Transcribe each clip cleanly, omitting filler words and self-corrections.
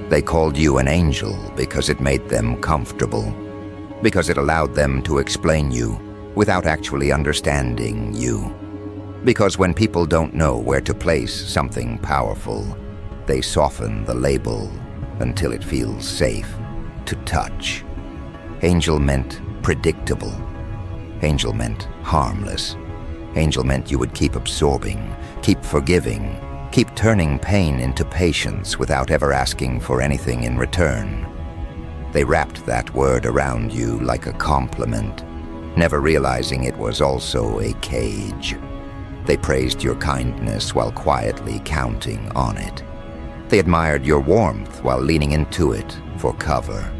They called you an angel because it made them comfortable, because it allowed them to explain you without actually understanding you. Because when people don't know where to place something powerful, they soften the label until it feels safe to touch. Angel meant predictable. Angel meant harmless. Angel meant you would keep absorbing, keep forgiving, keep turning pain into patience without ever asking for anything in return. They wrapped that word around you like a compliment, never realizing it was also a cage. They praised your kindness while quietly counting on it. They admired your warmth while leaning into it for cover.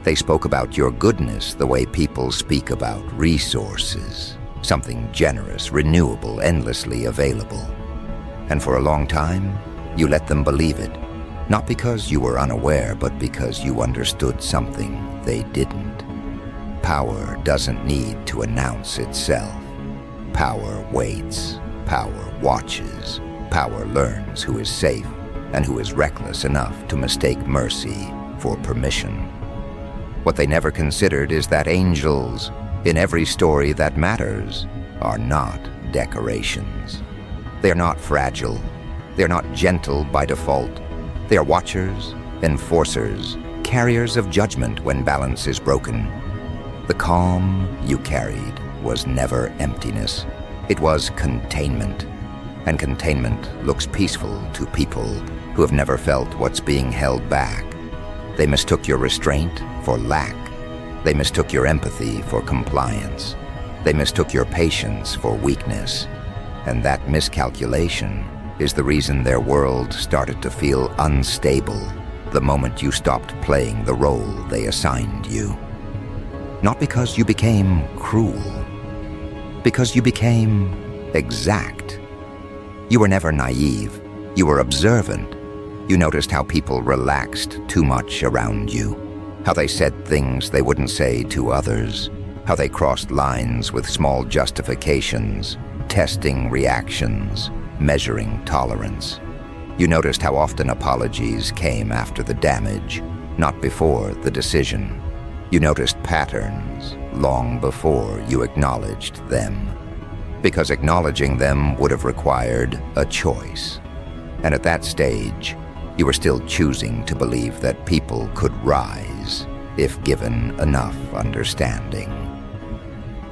They spoke about your goodness the way people speak about resources, something generous, renewable, endlessly available. And for a long time, you let them believe it, not because you were unaware, but because you understood something they didn't. Power doesn't need to announce itself. Power waits, power watches, power learns who is safe and who is reckless enough to mistake mercy for permission. What they never considered is that angels, in every story that matters, are not decorations. They are not fragile. They are not gentle by default. They are watchers, enforcers, carriers of judgment when balance is broken. The calm you carried was never emptiness. It was containment. And containment looks peaceful to people who have never felt what's being held back. They mistook your restraint for lack. They mistook your empathy for compliance. They mistook your patience for weakness. And that miscalculation is the reason their world started to feel unstable the moment you stopped playing the role they assigned you. Not because you became cruel, because you became exact. You were never naive. You were observant. You noticed how people relaxed too much around you, how they said things they wouldn't say to others, how they crossed lines with small justifications, testing reactions, measuring tolerance. You noticed how often apologies came after the damage, not before the decision. You noticed patterns long before you acknowledged them, because acknowledging them would have required a choice. And at that stage, you were still choosing to believe that people could rise if given enough understanding.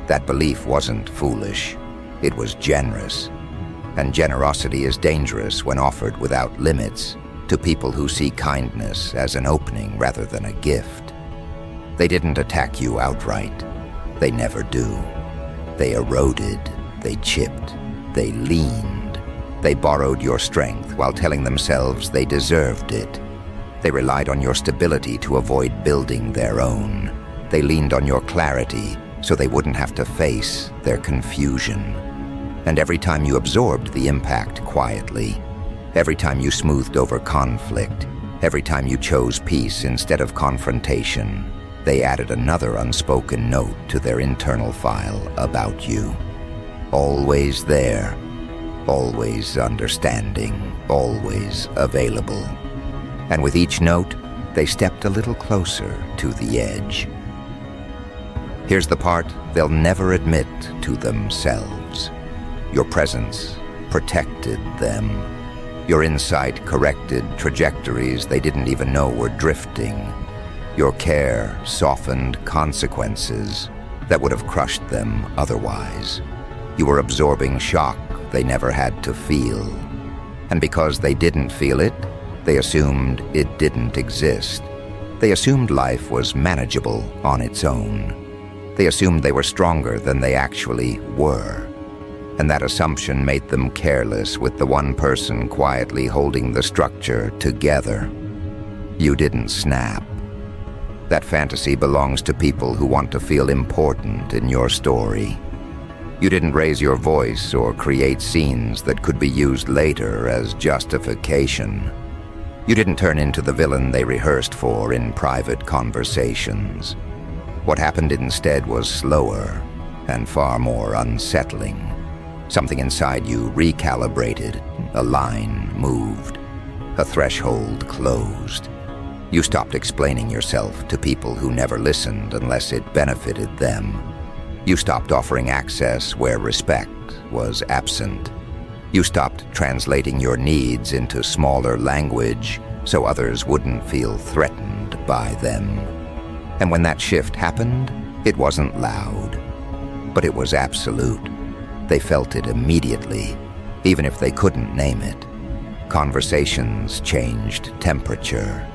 That belief wasn't foolish, it was generous. And generosity is dangerous when offered without limits to people who see kindness as an opening rather than a gift. They didn't attack you outright. They never do. They eroded, they chipped, they leaned. They borrowed your strength while telling themselves they deserved it. They relied on your stability to avoid building their own. They leaned on your clarity so they wouldn't have to face their confusion. And every time you absorbed the impact quietly, every time you smoothed over conflict, every time you chose peace instead of confrontation, they added another unspoken note to their internal file about you. Always there, always understanding, always available. And with each note, they stepped a little closer to the edge. Here's the part they'll never admit to themselves. Your presence protected them. Your insight corrected trajectories they didn't even know were drifting. Your care softened consequences that would have crushed them otherwise. You were absorbing shock they never had to feel. And because they didn't feel it, they assumed it didn't exist. They assumed life was manageable on its own. They assumed they were stronger than they actually were. And that assumption made them careless with the one person quietly holding the structure together. You didn't snap. That fantasy belongs to people who want to feel important in your story. You didn't raise your voice or create scenes that could be used later as justification. You didn't turn into the villain they rehearsed for in private conversations. What happened instead was slower and far more unsettling. Something inside you recalibrated, a line moved, a threshold closed. You stopped explaining yourself to people who never listened unless it benefited them. You stopped offering access where respect was absent. You stopped translating your needs into smaller language so others wouldn't feel threatened by them. And when that shift happened, it wasn't loud, but it was absolute. They felt it immediately, even if they couldn't name it. Conversations changed temperature.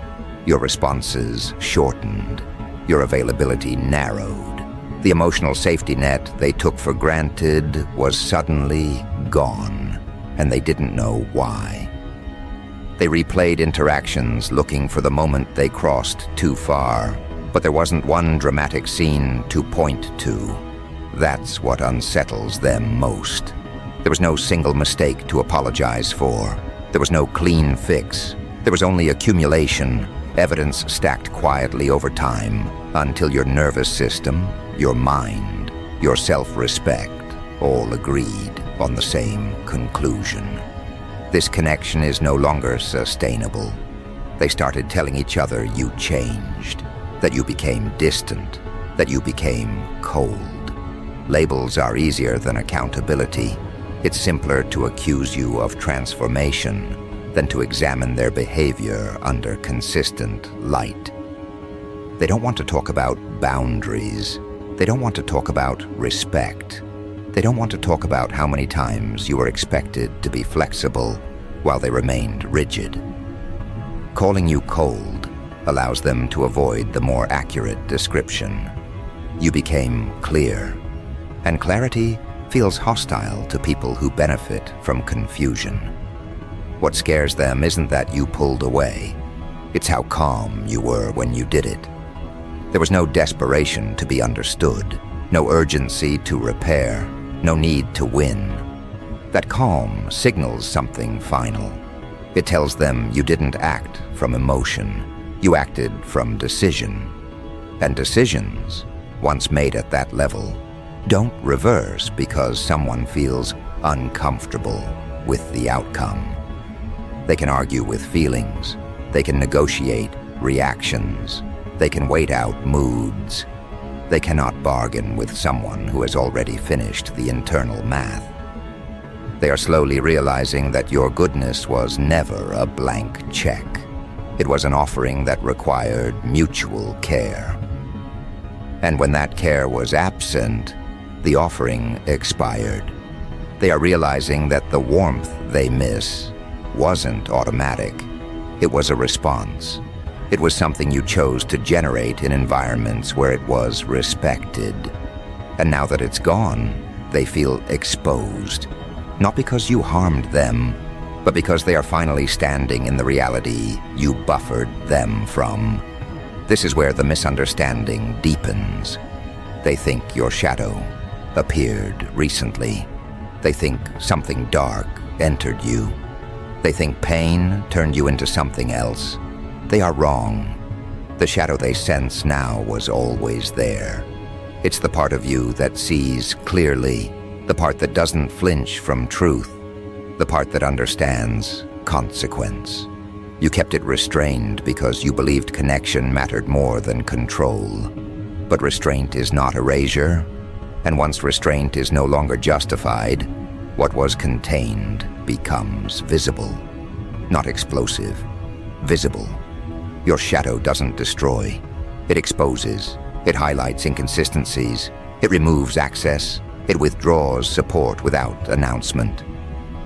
Your responses shortened. Your availability narrowed. The emotional safety net they took for granted was suddenly gone, and they didn't know why. They replayed interactions looking for the moment they crossed too far, but there wasn't one dramatic scene to point to. That's what unsettles them most. There was no single mistake to apologize for. There was no clean fix. There was only accumulation, evidence stacked quietly over time, until your nervous system, your mind, your self-respect all agreed on the same conclusion. This connection is no longer sustainable. They started telling each other you changed, that you became distant, that you became cold. Labels are easier than accountability. It's simpler to accuse you of transformation than to examine their behavior under consistent light. They don't want to talk about boundaries. They don't want to talk about respect. They don't want to talk about how many times you were expected to be flexible while they remained rigid. Calling you cold allows them to avoid the more accurate description. You became clear, and clarity feels hostile to people who benefit from confusion. What scares them isn't that you pulled away. It's how calm you were when you did it. There was no desperation to be understood, no urgency to repair, no need to win. That calm signals something final. It tells them you didn't act from emotion. You acted from decision. And decisions, once made at that level, don't reverse because someone feels uncomfortable with the outcome. They can argue with feelings. They can negotiate reactions. They can wait out moods. They cannot bargain with someone who has already finished the internal math. They are slowly realizing that your goodness was never a blank check. It was an offering that required mutual care. And when that care was absent, the offering expired. They are realizing that the warmth they miss wasn't automatic. It was a response. It was something you chose to generate in environments where it was respected. And now that it's gone, they feel exposed. Not because you harmed them, but because they are finally standing in the reality you buffered them from. This is where the misunderstanding deepens. They think your shadow appeared recently. They think something dark entered you. They think pain turned you into something else. They are wrong. The shadow they sense now was always there. It's the part of you that sees clearly, the part that doesn't flinch from truth, the part that understands consequence. You kept it restrained because you believed connection mattered more than control. But restraint is not erasure, and once restraint is no longer justified, what was contained becomes visible. Not explosive, visible. Your shadow doesn't destroy. It exposes. It highlights inconsistencies. It removes access. It withdraws support without announcement.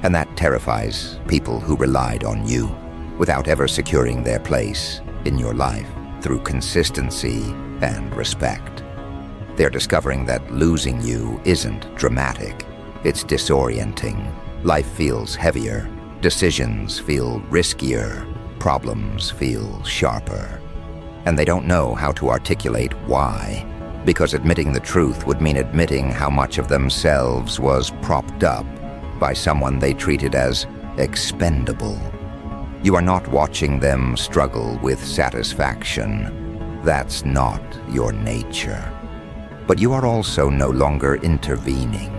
And that terrifies people who relied on you without ever securing their place in your life through consistency and respect. They're discovering that losing you isn't dramatic. It's disorienting. Life feels heavier. Decisions feel riskier. Problems feel sharper. And they don't know how to articulate why, because admitting the truth would mean admitting how much of themselves was propped up by someone they treated as expendable. You are not watching them struggle with satisfaction. That's not your nature. But you are also no longer intervening.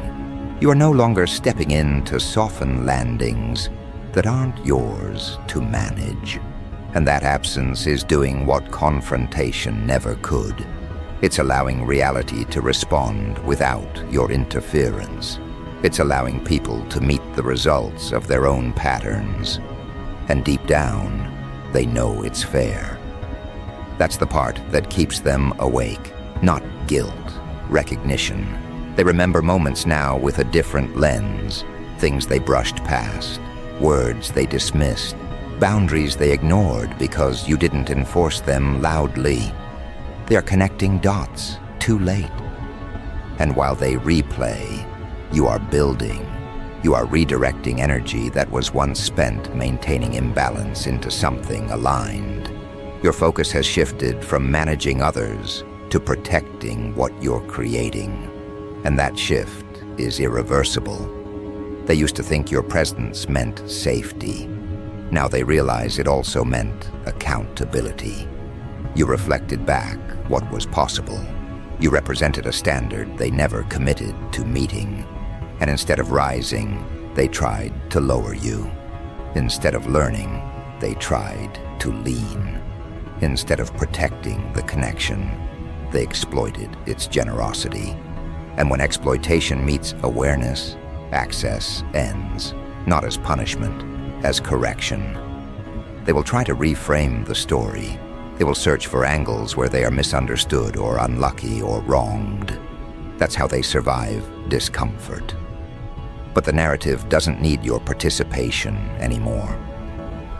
You are no longer stepping in to soften landings that aren't yours to manage. And that absence is doing what confrontation never could. It's allowing reality to respond without your interference. It's allowing people to meet the results of their own patterns. And deep down, they know it's fair. That's the part that keeps them awake, not guilt, recognition. They remember moments now with a different lens, things they brushed past, words they dismissed, boundaries they ignored because you didn't enforce them loudly. They are connecting dots too late. And while they replay, you are building. You are redirecting energy that was once spent maintaining imbalance into something aligned. Your focus has shifted from managing others to protecting what you're creating. And that shift is irreversible. They used to think your presence meant safety. Now they realize it also meant accountability. You reflected back what was possible. You represented a standard they never committed to meeting. And instead of rising, they tried to lower you. Instead of learning, they tried to lean. Instead of protecting the connection, they exploited its generosity. And when exploitation meets awareness, access ends, not as punishment, as correction. They will try to reframe the story. They will search for angles where they are misunderstood or unlucky or wronged. That's how they survive discomfort. But the narrative doesn't need your participation anymore.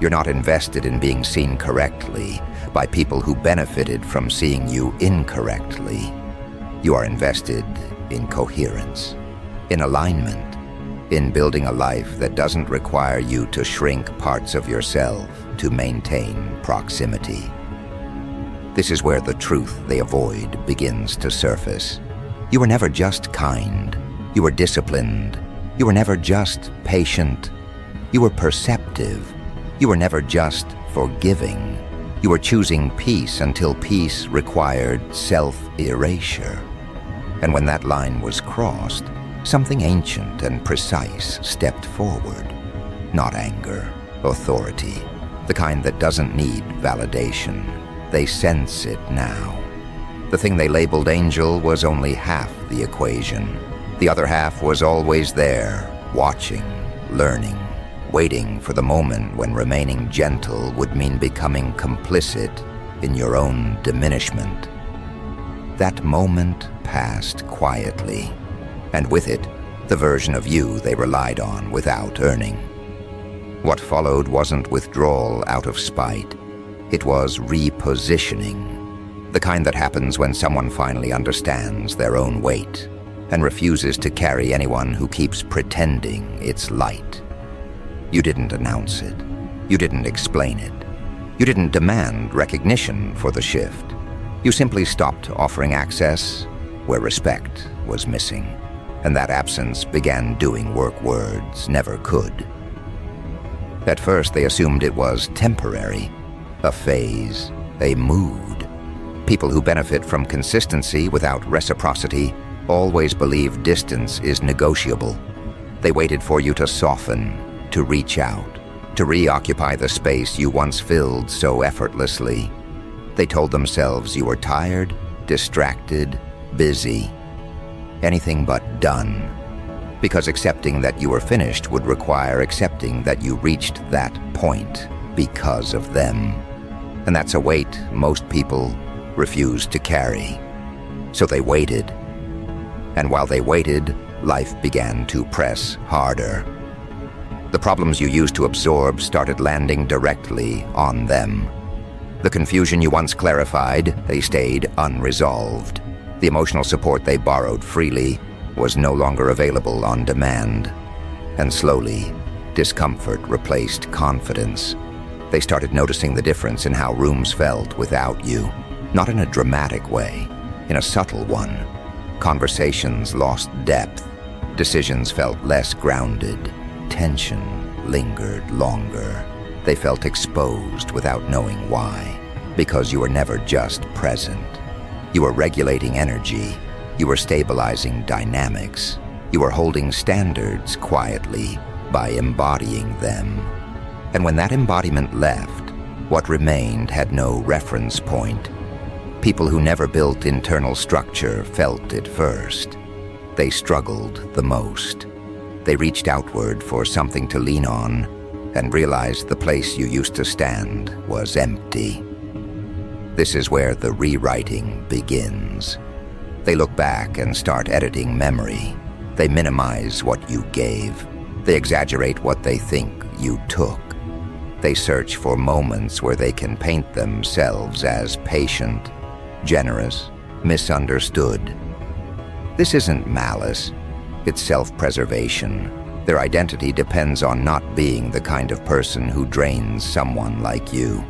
You're not invested in being seen correctly by people who benefited from seeing you incorrectly. You are invested in coherence, in alignment, in building a life that doesn't require you to shrink parts of yourself to maintain proximity. This is where the truth they avoid begins to surface. You were never just kind. You were disciplined. You were never just patient. You were perceptive. You were never just forgiving. You were choosing peace until peace required self-erasure. And when that line was crossed, something ancient and precise stepped forward. Not anger, authority, the kind that doesn't need validation. They sense it now. The thing they labeled angel was only half the equation. The other half was always there, watching, learning, waiting for the moment when remaining gentle would mean becoming complicit in your own diminishment. That moment passed quietly, and with it, the version of you they relied on without earning. What followed wasn't withdrawal out of spite. It was repositioning, the kind that happens when someone finally understands their own weight and refuses to carry anyone who keeps pretending it's light. You didn't announce it. You didn't explain it. You didn't demand recognition for the shift. You simply stopped offering access where respect was missing, and that absence began doing work words never could. At first, they assumed it was temporary, a phase, a mood. People who benefit from consistency without reciprocity always believe distance is negotiable. They waited for you to soften, to reach out, to reoccupy the space you once filled so effortlessly. They told themselves you were tired, distracted, busy, anything but done, because accepting that you were finished would require accepting that you reached that point because of them. And that's a weight most people refuse to carry. So they waited. And while they waited, life began to press harder. The problems you used to absorb started landing directly on them. The confusion you once clarified, they stayed unresolved. The emotional support they borrowed freely was no longer available on demand. And slowly, discomfort replaced confidence. They started noticing the difference in how rooms felt without you. Not in a dramatic way, in a subtle one. Conversations lost depth. Decisions felt less grounded. Tension lingered longer. They felt exposed without knowing why. Because you were never just present. You were regulating energy. You were stabilizing dynamics. You were holding standards quietly by embodying them. And when that embodiment left, What remained had no reference point. People who never built internal structure felt it first. They struggled the most. They reached outward for something to lean on and realized the place you used to stand was empty. This is where the rewriting begins. They look back and start editing memory. They minimize what you gave. They exaggerate what they think you took. They search for moments where they can paint themselves as patient, generous, misunderstood. This isn't malice, it's self-preservation. Their identity depends on not being the kind of person who drains someone like you.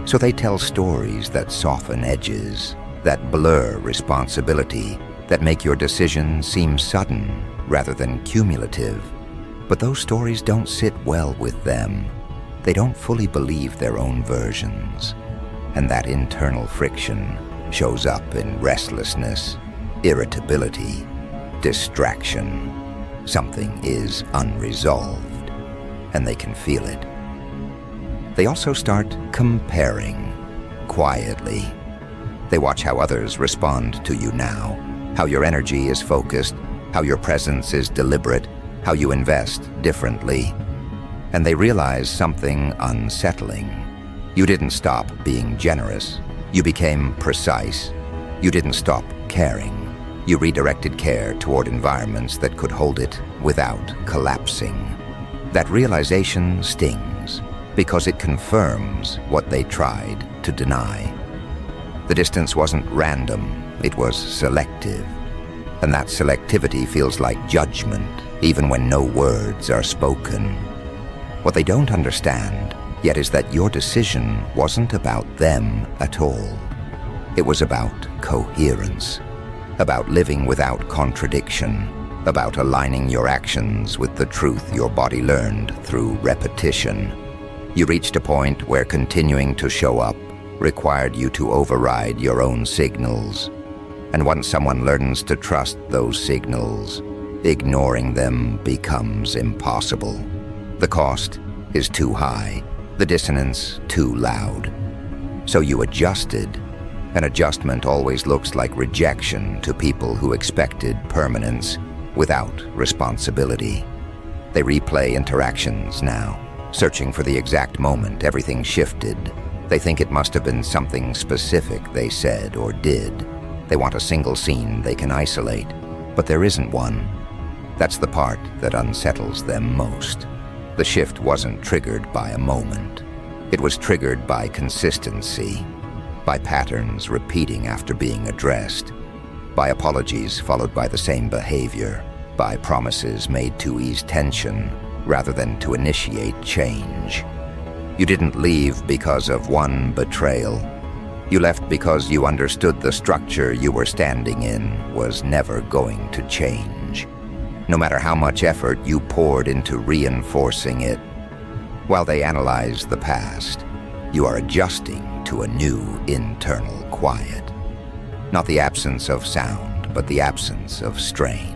So they tell stories that soften edges, that blur responsibility, that make your decision seem sudden rather than cumulative. But those stories don't sit well with them. They don't fully believe their own versions. And that internal friction shows up in restlessness, irritability, distraction. Something is unresolved, and they can feel it. They also start comparing, quietly. They watch how others respond to you now, how your energy is focused, how your presence is deliberate, how you invest differently. And they realize something unsettling. You didn't stop being generous. You became precise. You didn't stop caring. You redirected care toward environments that could hold it without collapsing. That realization stings because it confirms what they tried to deny. The distance wasn't random, it was selective. And that selectivity feels like judgment, even when no words are spoken. What they don't understand yet is that your decision wasn't about them at all. It was about coherence. About living without contradiction, about aligning your actions with the truth your body learned through repetition. You reached a point where continuing to show up required you to override your own signals. And once someone learns to trust those signals, ignoring them becomes impossible. The cost is too high, the dissonance too loud. So you adjusted. An adjustment always looks like rejection to people who expected permanence without responsibility. They replay interactions now, searching for the exact moment everything shifted. They think it must have been something specific they said or did. They want a single scene they can isolate, but there isn't one. That's the part that unsettles them most. The shift wasn't triggered by a moment. It was triggered by consistency. By patterns repeating after being addressed, by apologies followed by the same behavior, by promises made to ease tension rather than to initiate change. You didn't leave because of one betrayal. You left because you understood the structure you were standing in was never going to change, no matter how much effort you poured into reinforcing it. While they analyze the past, you are adjusting to a new internal quiet. Not the absence of sound, but the absence of strain.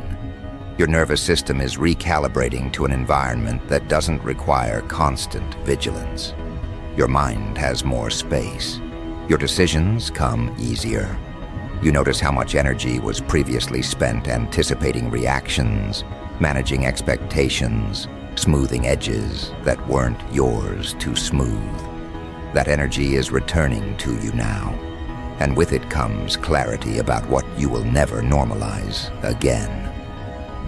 Your nervous system is recalibrating to an environment that doesn't require constant vigilance. Your mind has more space. Your decisions come easier. You notice how much energy was previously spent anticipating reactions, managing expectations, smoothing edges that weren't yours to smooth. That energy is returning to you now, and with it comes clarity about what you will never normalize again.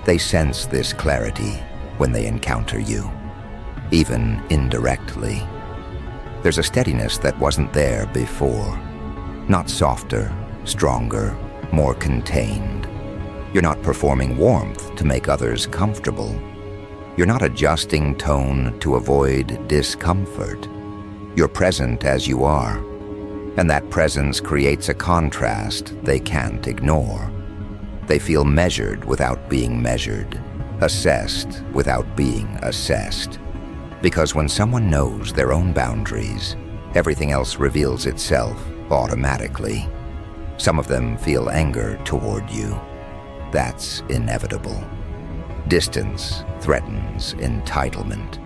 They sense this clarity when they encounter you, even indirectly. There's a steadiness that wasn't there before. Not softer, stronger, more contained. You're not performing warmth to make others comfortable. You're not adjusting tone to avoid discomfort. You're present as you are, and that presence creates a contrast they can't ignore. They feel measured without being measured, assessed without being assessed. Because when someone knows their own boundaries, everything else reveals itself automatically. Some of them feel anger toward you. That's inevitable. Distance threatens entitlement.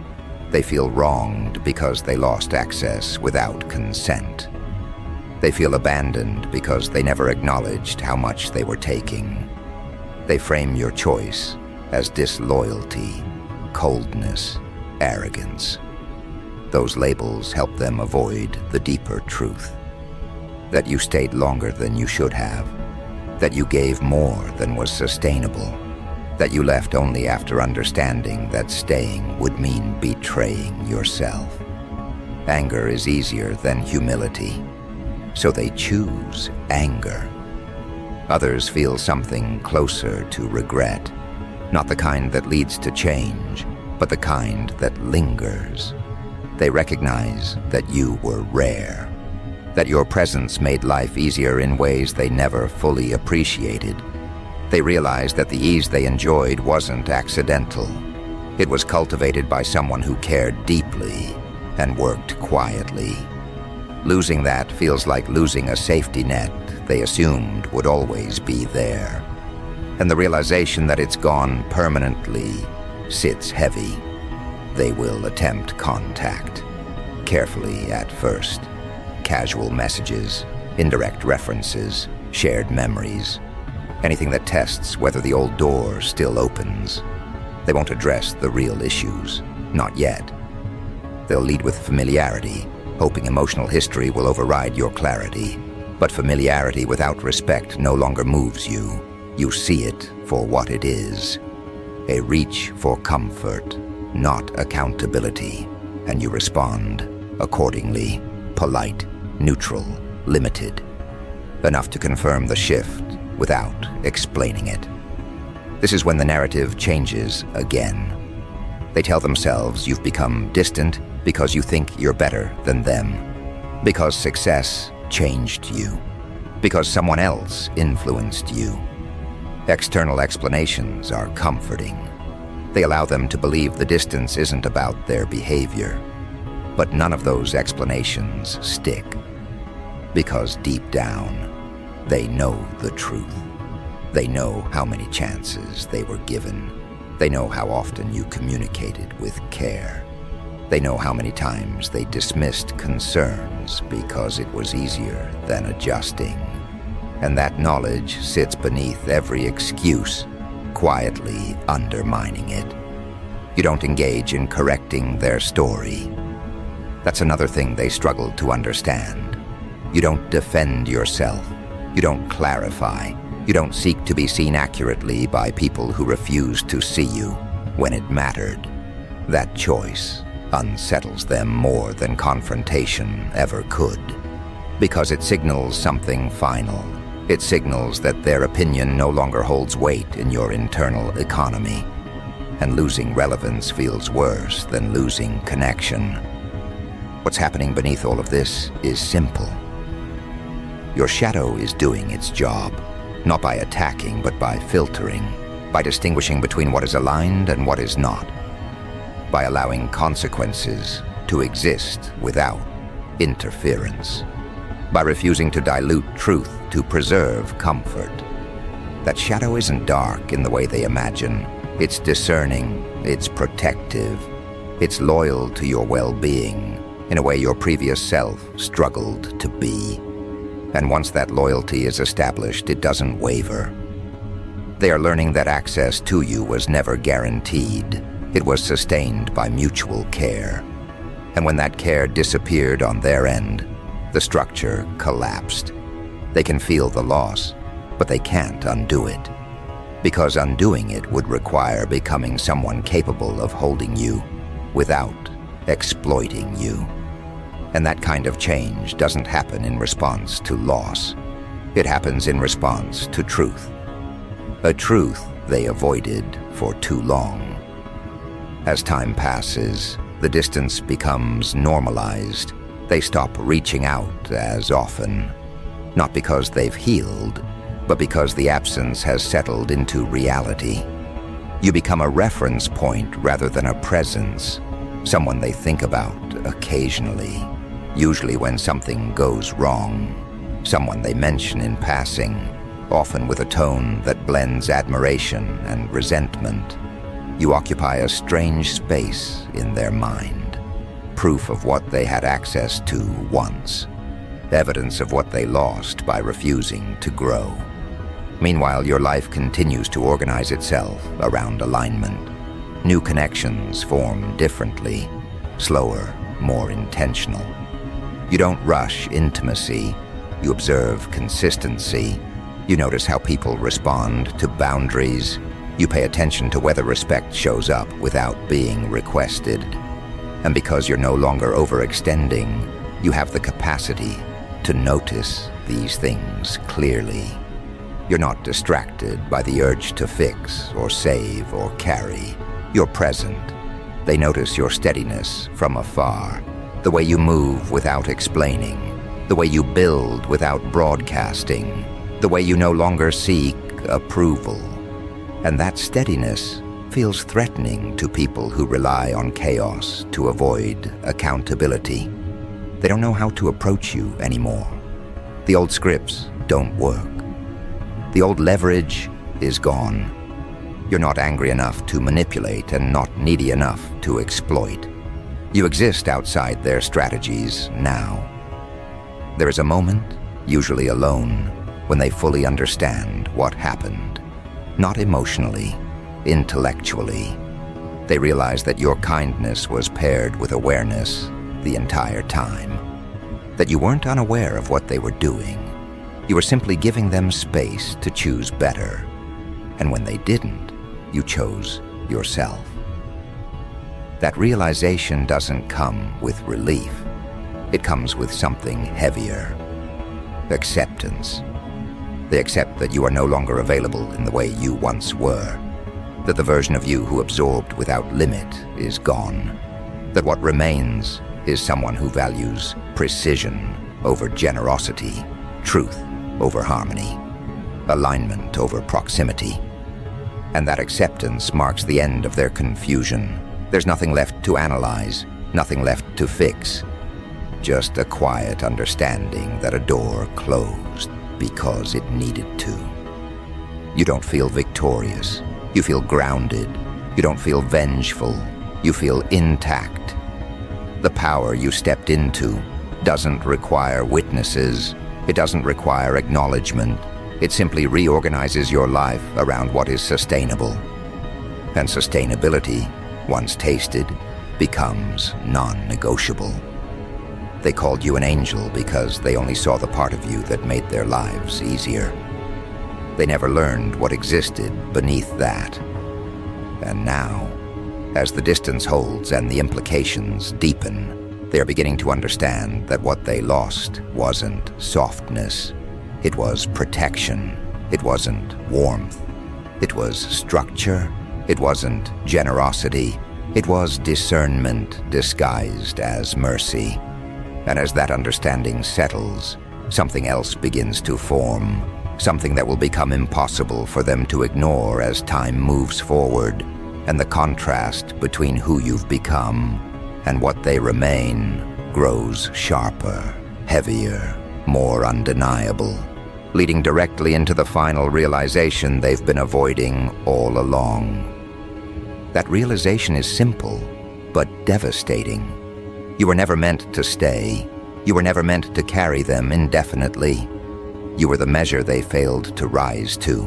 They feel wronged because they lost access without consent. They feel abandoned because they never acknowledged how much they were taking. They frame your choice as disloyalty, coldness, arrogance. Those labels help them avoid the deeper truth. That you stayed longer than you should have. That you gave more than was sustainable. That you left only after understanding that staying would mean betraying yourself. Anger is easier than humility, so they choose anger. Others feel something closer to regret, not the kind that leads to change, but the kind that lingers. They recognize that you were rare, that your presence made life easier in ways they never fully appreciated. They realized that the ease they enjoyed wasn't accidental. It was cultivated by someone who cared deeply and worked quietly. Losing that feels like losing a safety net they assumed would always be there. And the realization that it's gone permanently sits heavy. They will attempt contact, carefully at first. Casual messages, indirect references, shared memories. Anything that tests whether the old door still opens. They won't address the real issues, not yet. They'll lead with familiarity, hoping emotional history will override your clarity. But familiarity without respect no longer moves you. You see it for what it is. A reach for comfort, not accountability. And you respond accordingly, polite, neutral, limited. Enough to confirm the shift without explaining it. This is when the narrative changes again. They tell themselves you've become distant because you think you're better than them, because success changed you, because someone else influenced you. External explanations are comforting. They allow them to believe the distance isn't about their behavior. But none of those explanations stick, because deep down, they know the truth. They know how many chances they were given. They know how often you communicated with care. They know how many times they dismissed concerns because it was easier than adjusting. And that knowledge sits beneath every excuse, quietly undermining it. You don't engage in correcting their story. That's another thing they struggle to understand. You don't defend yourself. You don't clarify. You don't seek to be seen accurately by people who refuse to see you when it mattered. That choice unsettles them more than confrontation ever could, because it signals something final. It signals that their opinion no longer holds weight in your internal economy, and losing relevance feels worse than losing connection. What's happening beneath all of this is simple. Your shadow is doing its job, not by attacking, but by filtering, by distinguishing between what is aligned and what is not, by allowing consequences to exist without interference, by refusing to dilute truth to preserve comfort. That shadow isn't dark in the way they imagine. It's discerning, it's protective, it's loyal to your well-being in a way your previous self struggled to be. And once that loyalty is established, it doesn't waver. They are learning that access to you was never guaranteed. It was sustained by mutual care. And when that care disappeared on their end, the structure collapsed. They can feel the loss, but they can't undo it. Because undoing it would require becoming someone capable of holding you without exploiting you. And that kind of change doesn't happen in response to loss. It happens in response to truth. A truth they avoided for too long. As time passes, the distance becomes normalized. They stop reaching out as often. Not because they've healed, but because the absence has settled into reality. You become a reference point rather than a presence, someone they think about occasionally, usually when something goes wrong, someone they mention in passing, often with a tone that blends admiration and resentment. You occupy a strange space in their mind, proof of what they had access to once, evidence of what they lost by refusing to grow. Meanwhile, your life continues to organize itself around alignment. New connections form differently, slower, more intentional. You don't rush intimacy, you observe consistency. You notice how people respond to boundaries. You pay attention to whether respect shows up without being requested. And because you're no longer overextending, you have the capacity to notice these things clearly. You're not distracted by the urge to fix or save or carry. You're present. They notice your steadiness from afar, the way you move without explaining, the way you build without broadcasting, the way you no longer seek approval. And that steadiness feels threatening to people who rely on chaos to avoid accountability. They don't know how to approach you anymore. The old scripts don't work. The old leverage is gone. You're not angry enough to manipulate and not needy enough to exploit. You exist outside their strategies now. There is a moment, usually alone, when they fully understand what happened. Not emotionally, intellectually. They realize that your kindness was paired with awareness the entire time. That you weren't unaware of what they were doing. You were simply giving them space to choose better. And when they didn't, you chose yourself. That realization doesn't come with relief. It comes with something heavier. Acceptance. They accept that you are no longer available in the way you once were. That the version of you who absorbed without limit is gone. That what remains is someone who values precision over generosity, truth over harmony, alignment over proximity. And that acceptance marks the end of their confusion. There's nothing left to analyze, nothing left to fix. Just a quiet understanding that a door closed because it needed to. You don't feel victorious. You feel grounded. You don't feel vengeful. You feel intact. The power you stepped into doesn't require witnesses. It doesn't require acknowledgement. It simply reorganizes your life around what is sustainable. And sustainability, once tasted, becomes non-negotiable. They called you an angel because they only saw the part of you that made their lives easier. They never learned what existed beneath that. And now, as the distance holds and the implications deepen, they are beginning to understand that what they lost wasn't softness. It was protection. It wasn't warmth. It was structure. It wasn't generosity. It was discernment disguised as mercy. And as that understanding settles, something else begins to form, something that will become impossible for them to ignore as time moves forward, and the contrast between who you've become and what they remain grows sharper, heavier, more undeniable, leading directly into the final realization they've been avoiding all along. That realization is simple, but devastating. You were never meant to stay. You were never meant to carry them indefinitely. You were the measure they failed to rise to,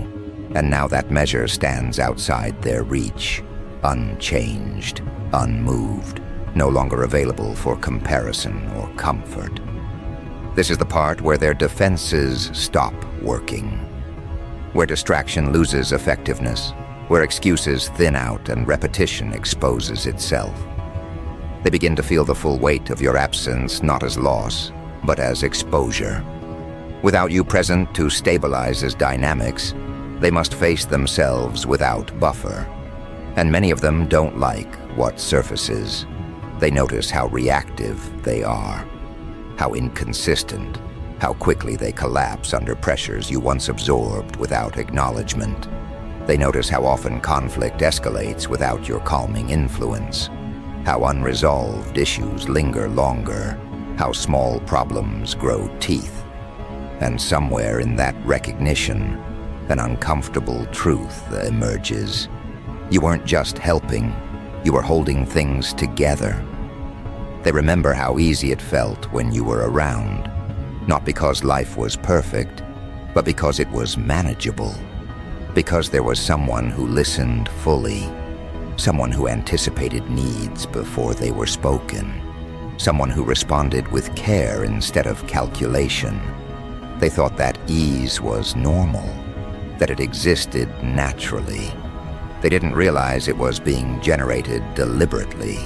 and now that measure stands outside their reach, unchanged, unmoved, no longer available for comparison or comfort. This is the part where their defenses stop working, where distraction loses effectiveness, where excuses thin out and repetition exposes itself. They begin to feel the full weight of your absence not as loss, but as exposure. Without you present to stabilize as dynamics, they must face themselves without buffer. And many of them don't like what surfaces. They notice how reactive they are, how inconsistent, how quickly they collapse under pressures you once absorbed without acknowledgement. They notice how often conflict escalates without your calming influence, how unresolved issues linger longer, how small problems grow teeth. And somewhere in that recognition, an uncomfortable truth emerges. You weren't just helping, you were holding things together. They remember how easy it felt when you were around, not because life was perfect, but because it was manageable. Because there was someone who listened fully, someone who anticipated needs before they were spoken, someone who responded with care instead of calculation. They thought that ease was normal, that it existed naturally. They didn't realize it was being generated deliberately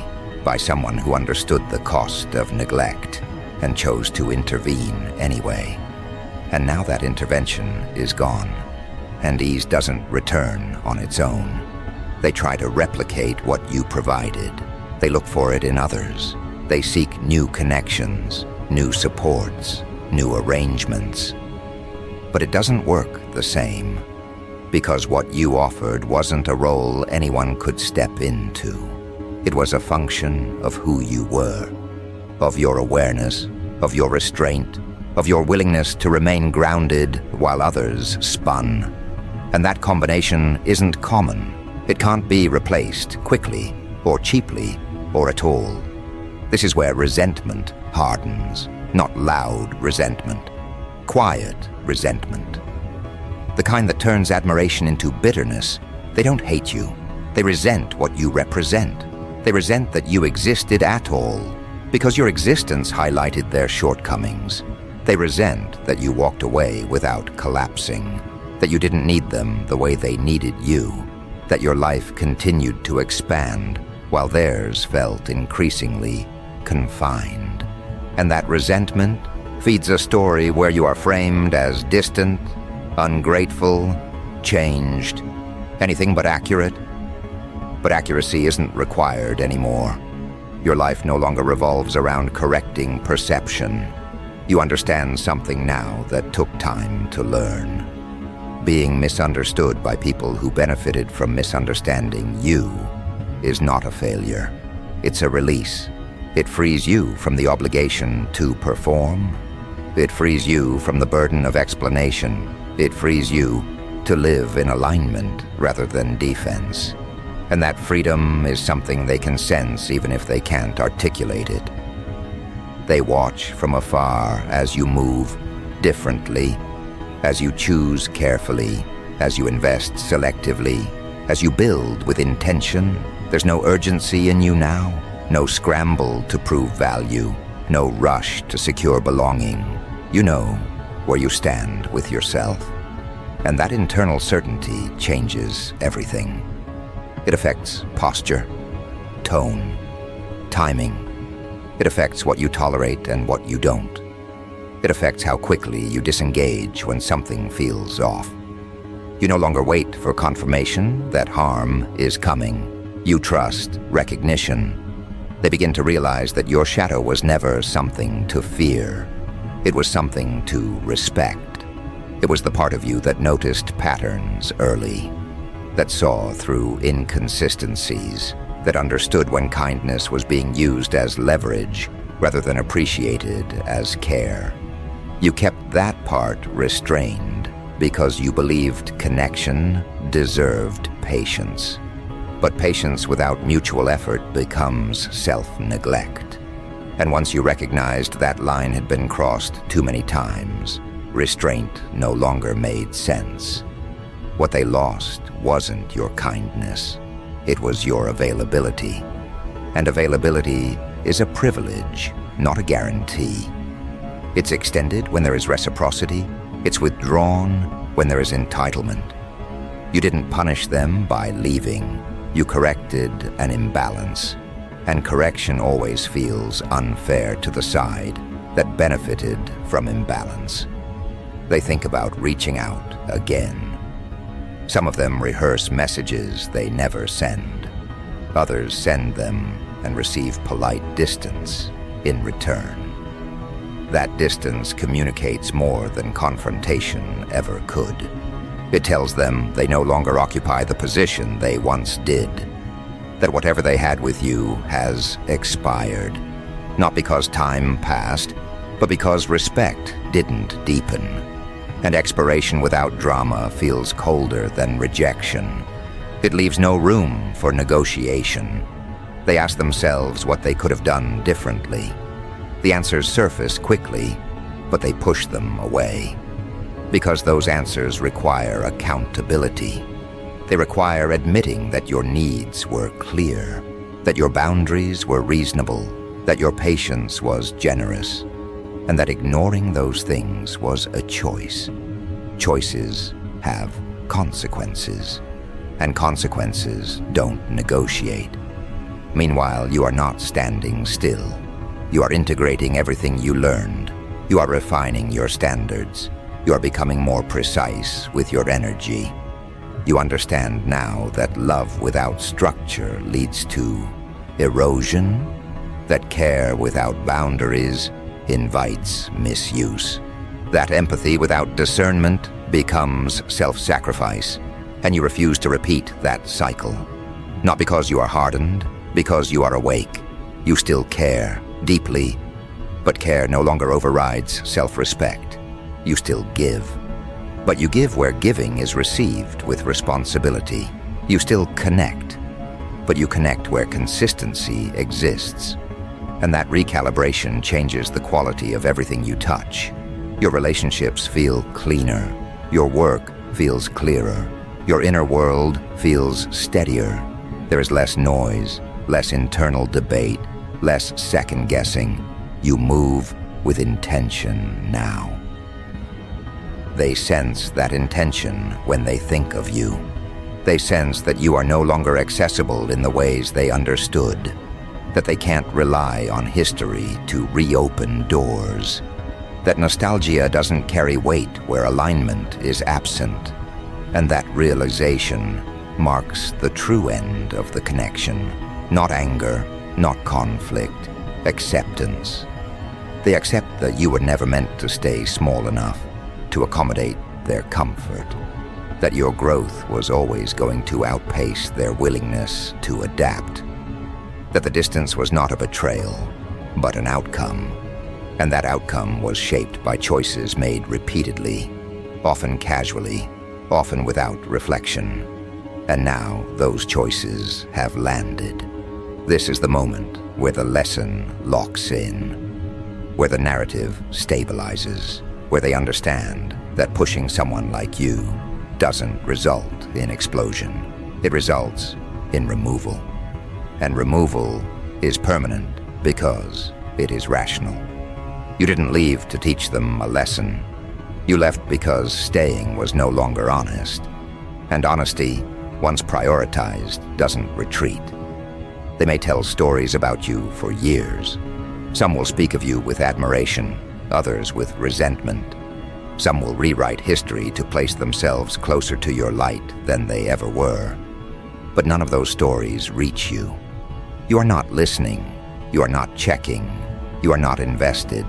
by someone who understood the cost of neglect and chose to intervene anyway. And now that intervention is gone, and ease doesn't return on its own. They try to replicate what you provided. They look for it in others. They seek new connections, new supports, new arrangements. But it doesn't work the same, because what you offered wasn't a role anyone could step into. It was a function of who you were, of your awareness, of your restraint, of your willingness to remain grounded while others spun. And that combination isn't common. It can't be replaced quickly, or cheaply, or at all. This is where resentment hardens, not loud resentment, quiet resentment. The kind that turns admiration into bitterness. They don't hate you. They resent what you represent. They resent that you existed at all, because your existence highlighted their shortcomings. They resent that you walked away without collapsing, that you didn't need them the way they needed you, that your life continued to expand while theirs felt increasingly confined. And that resentment feeds a story where you are framed as distant, ungrateful, changed, anything but accurate. But accuracy isn't required anymore. Your life no longer revolves around correcting perception. You understand something now that took time to learn. Being misunderstood by people who benefited from misunderstanding you is not a failure. It's a release. It frees you from the obligation to perform. It frees you from the burden of explanation. It frees you to live in alignment rather than defense. And that freedom is something they can sense even if they can't articulate it. They watch from afar as you move differently, as you choose carefully, as you invest selectively, as you build with intention. There's no urgency in you now, no scramble to prove value, no rush to secure belonging. You know where you stand with yourself. And that internal certainty changes everything. It affects posture, tone, timing. It affects what you tolerate and what you don't. It affects how quickly you disengage when something feels off. You no longer wait for confirmation that harm is coming. You trust recognition. They begin to realize that your shadow was never something to fear. It was something to respect. It was the part of you that noticed patterns early, that saw through inconsistencies, that understood when kindness was being used as leverage rather than appreciated as care. You kept that part restrained because you believed connection deserved patience. But patience without mutual effort becomes self-neglect. And once you recognized that line had been crossed too many times, restraint no longer made sense. What they lost wasn't your kindness. It was your availability. And availability is a privilege, not a guarantee. It's extended when there is reciprocity. It's withdrawn when there is entitlement. You didn't punish them by leaving. You corrected an imbalance. And correction always feels unfair to the side that benefited from imbalance. They think about reaching out again. Some of them rehearse messages they never send. Others send them and receive polite distance in return. That distance communicates more than confrontation ever could. It tells them they no longer occupy the position they once did, that whatever they had with you has expired, not because time passed, but because respect didn't deepen. And expiration without drama feels colder than rejection. It leaves no room for negotiation. They ask themselves what they could have done differently. The answers surface quickly, but they push them away. Because those answers require accountability. They require admitting that your needs were clear, that your boundaries were reasonable, that your patience was generous, and that ignoring those things was a choice. Choices have consequences, and consequences don't negotiate. Meanwhile, you are not standing still. You are integrating everything you learned. You are refining your standards. You are becoming more precise with your energy. You understand now that love without structure leads to erosion, that care without boundaries invites misuse, that empathy without discernment becomes self-sacrifice, and you refuse to repeat that cycle. Not because you are hardened, because you are awake. You still care deeply, but care no longer overrides self-respect. You still give. But you give where giving is received with responsibility. You still connect, but you connect where consistency exists. And that recalibration changes the quality of everything you touch. Your relationships feel cleaner. Your work feels clearer. Your inner world feels steadier. There is less noise, less internal debate, less second-guessing. You move with intention now. They sense that intention when they think of you. They sense that you are no longer accessible in the ways they understood, that they can't rely on history to reopen doors, that nostalgia doesn't carry weight where alignment is absent, and that realization marks the true end of the connection. Not anger, not conflict, acceptance. They accept that you were never meant to stay small enough to accommodate their comfort, that your growth was always going to outpace their willingness to adapt, that the distance was not a betrayal, but an outcome, and that outcome was shaped by choices made repeatedly, often casually, often without reflection. And now those choices have landed. This is the moment where the lesson locks in, where the narrative stabilizes, where they understand that pushing someone like you doesn't result in explosion. It results in removal. And removal is permanent because it is rational. You didn't leave to teach them a lesson. You left because staying was no longer honest. And honesty, once prioritized, doesn't retreat. They may tell stories about you for years. Some will speak of you with admiration, others with resentment. Some will rewrite history to place themselves closer to your light than they ever were. But none of those stories reach you. You are not listening. You are not checking. You are not invested.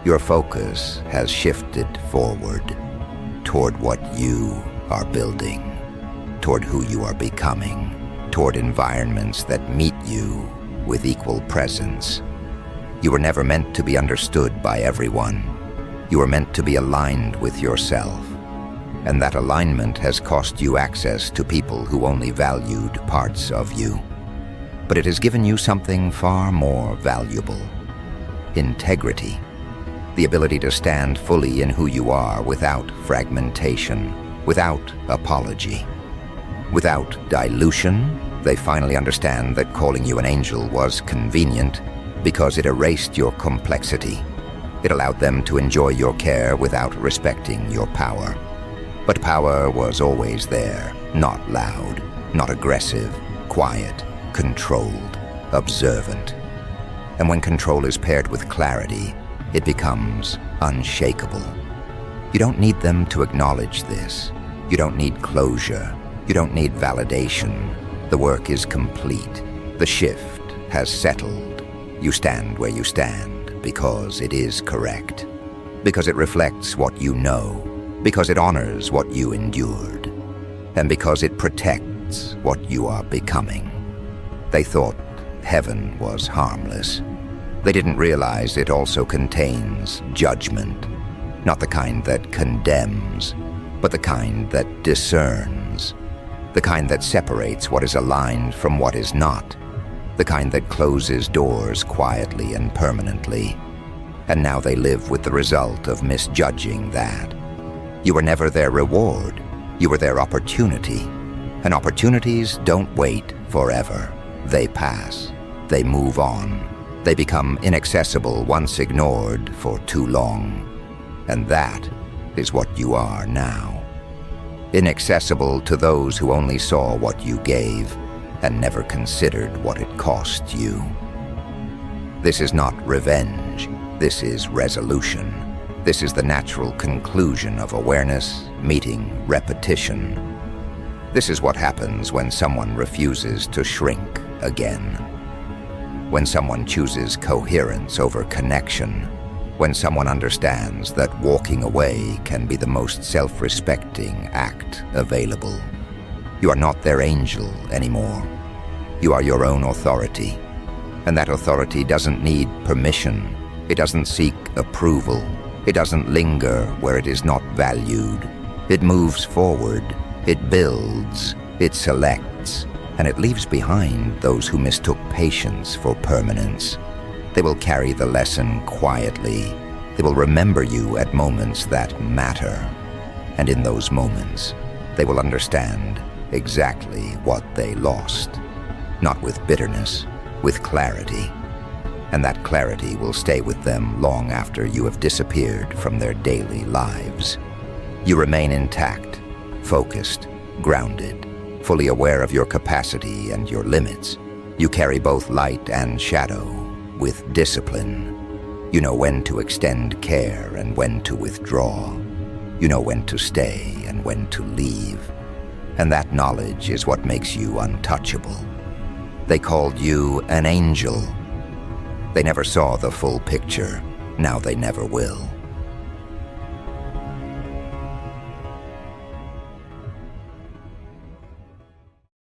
Your focus has shifted forward toward what you are building, toward who you are becoming, toward environments that meet you with equal presence. You were never meant to be understood by everyone. You were meant to be aligned with yourself. And that alignment has cost you access to people who only valued parts of you. But it has given you something far more valuable: integrity. The ability to stand fully in who you are without fragmentation, without apology, without dilution. They finally understand that calling you an angel was convenient because it erased your complexity. It allowed them to enjoy your care without respecting your power. But power was always there, not loud, not aggressive, quiet, controlled, observant. And when control is paired with clarity, it becomes unshakable. You don't need them to acknowledge this. You don't need closure. You don't need validation. The work is complete. The shift has settled. You stand where you stand because it is correct, because it reflects what you know, because it honors what you endured, and because it protects what you are becoming. They thought heaven was harmless. They didn't realize it also contains judgment, not the kind that condemns, but the kind that discerns. the kind that separates what is aligned from what is not, the kind that closes doors quietly and permanently. And now they live with the result of misjudging that. You were never their reward, you were their opportunity. And opportunities don't wait forever. They pass, they move on, they become inaccessible once ignored for too long. And that is what you are now. Inaccessible to those who only saw what you gave and never considered what it cost you. This is not revenge, this is resolution. This is the natural conclusion of awareness meeting repetition. This is what happens when someone refuses to shrink again. When someone chooses coherence over connection. When someone understands that walking away can be the most self-respecting act available. You are not their angel anymore. You are your own authority. And that authority doesn't need permission. It doesn't seek approval. It doesn't linger where it is not valued. It moves forward. It builds. It selects. And it leaves behind those who mistook patience for permanence. They will carry the lesson quietly. They will remember you at moments that matter. And in those moments, they will understand exactly what they lost. Not with bitterness, with clarity. And that clarity will stay with them long after you have disappeared from their daily lives. You remain intact, focused, grounded, fully aware of your capacity and your limits. You carry both light and shadow with discipline. You know when to extend care and when to withdraw. You know when to stay and when to leave. And that knowledge is what makes you untouchable. They called you an angel. They never saw the full picture. Now they never will.